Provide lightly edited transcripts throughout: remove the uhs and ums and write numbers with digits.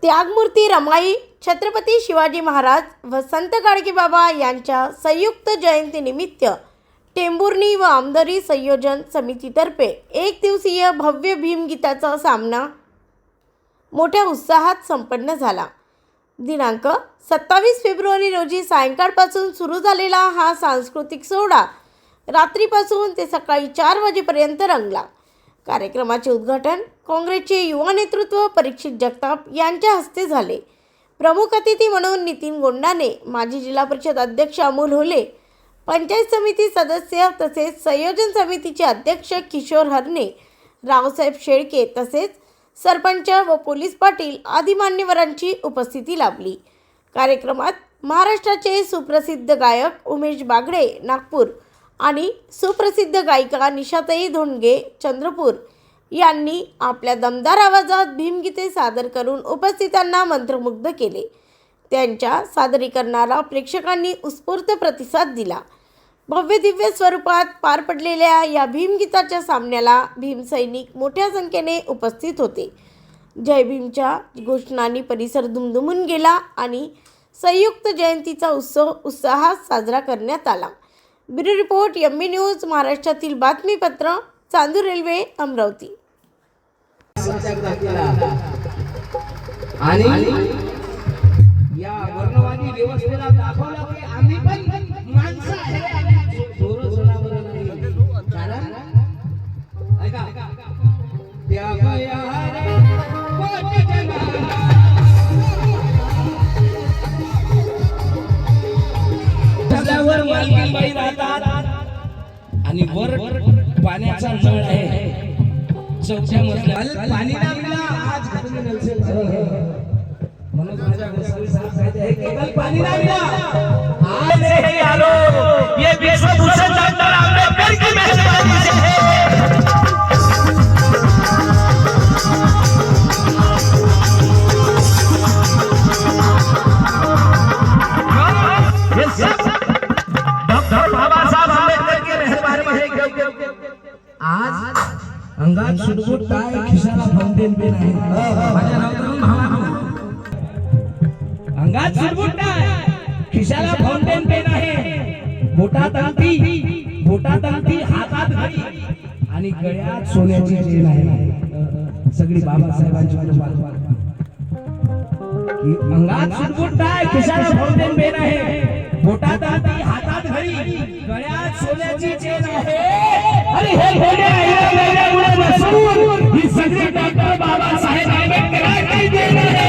त्यागमूर्ती रमाई छत्रपती शिवाजी महाराज व संत गाडगेबाबा यांच्या संयुक्त जयंतीनिमित्त टेंभुर्णी व आमदरी संयोजन समितीतर्फे एक दिवसीय भव्य भीमगीताचा सामना मोठ्या उत्साहात संपन्न झाला. दिनांक 27 फेब्रुवारी रोजी सायंकाळपासून सुरू झालेला हा सांस्कृतिक सोहळा रात्रीपासून ते सकाळी 4 वाजेपर्यंत रंगला. कार्यक्रमाचे उद्घाटन काँग्रेसचे युवा नेतृत्व परीक्षित जगताप यांच्या हस्ते झाले. प्रमुख अतिथी म्हणून नितीन गोंडाने, माजी जिल्हा परिषद अध्यक्ष अमोल होले, पंचायत समिती सदस्य तसेच संयोजन समितीचे अध्यक्ष किशोर हरणे, रावसाहेब शेळके तसेच सरपंच व पोलीस पाटील आदी मान्यवरांची उपस्थिती लाभली. कार्यक्रमात महाराष्ट्राचे सुप्रसिद्ध गायक उमेश बागडे नागपूर आणि सुप्रसिद्ध गायिका निशाताई धोंडगे चंद्रपूर यांनी आपल्या दमदार आवाजात भीमगीते सादर करून उपस्थितांना मंत्रमुग्ध केले. त्यांच्या सादरीकरणाला प्रेक्षकांनी उत्स्फूर्त प्रतिसाद दिला. भव्य दिव्य स्वरूपात पार पडलेल्या या भीमगीताच्या सामन्याला भीमसैनिक मोठ्या संख्येने उपस्थित होते. जय भीमच्या घोषणांनी परिसर दुमदुमून गेला आणि संयुक्त जयंतीचा उत्सव उत्साहात साजरा करण्यात आला. ब्युरो रिपोर्ट एमबी न्यूज महाराष्ट्रातील बातमीपत्र चांदूर रेल्वे अमरावती. आणि या वर्णवादी व्यवस्थेला दाखवलं की आम्ही पण माणसं आहे. थोडं सोडावर नाही कारण ऐका त्या वर मालकीनबाई राहतात आणि वर पाण्याचा नळ आहे. चौथ्या मजल्यावर पाणी लागला आज घरी नसेल म्हणून माझ्या गोसावी साहेब सांगते आहे केवळ पाणी लागला आज हे आलो ये विश्वभूषण डॉक्टर आंबेडकर की मेहरबानी से है. आज अंगात सुटबुट काय खिशाला फाउंटेन पेन आहे. माझ्या नावावरून भावा अंगात सुटबुट काय खिशाला फाउंटेन पेन आहे. बोटात अंगठी हातात घडी आणि गळ्यात सोन्याची चेन आहे. सगळी बाबासाहेबांची कृपा की अंगात सुटबुट काय खिशाला फाउंटेन पेन आहे. बोटात अंगठी हातात घडी गळ्यात सोन्याची चेन आहे. अरे हे बसून ही सगळी डॉक्टर बाबासाहेब आंबेडकरांची देण आहे.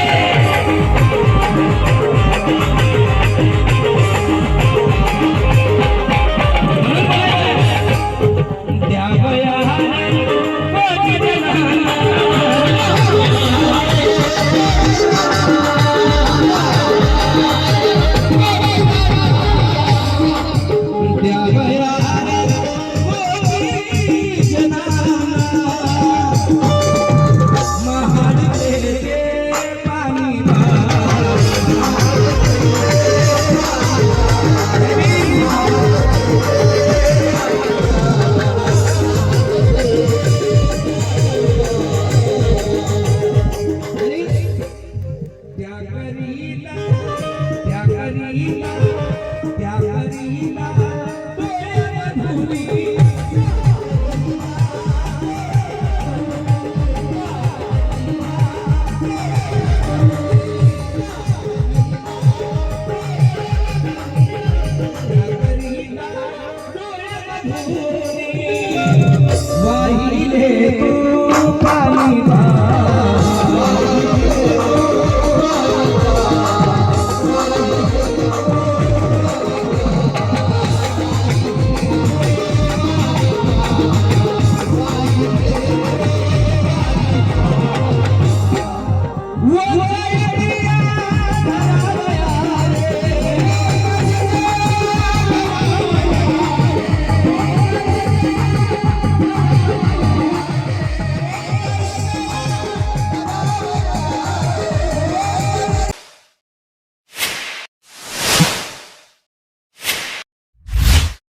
वाहिले तो पाणी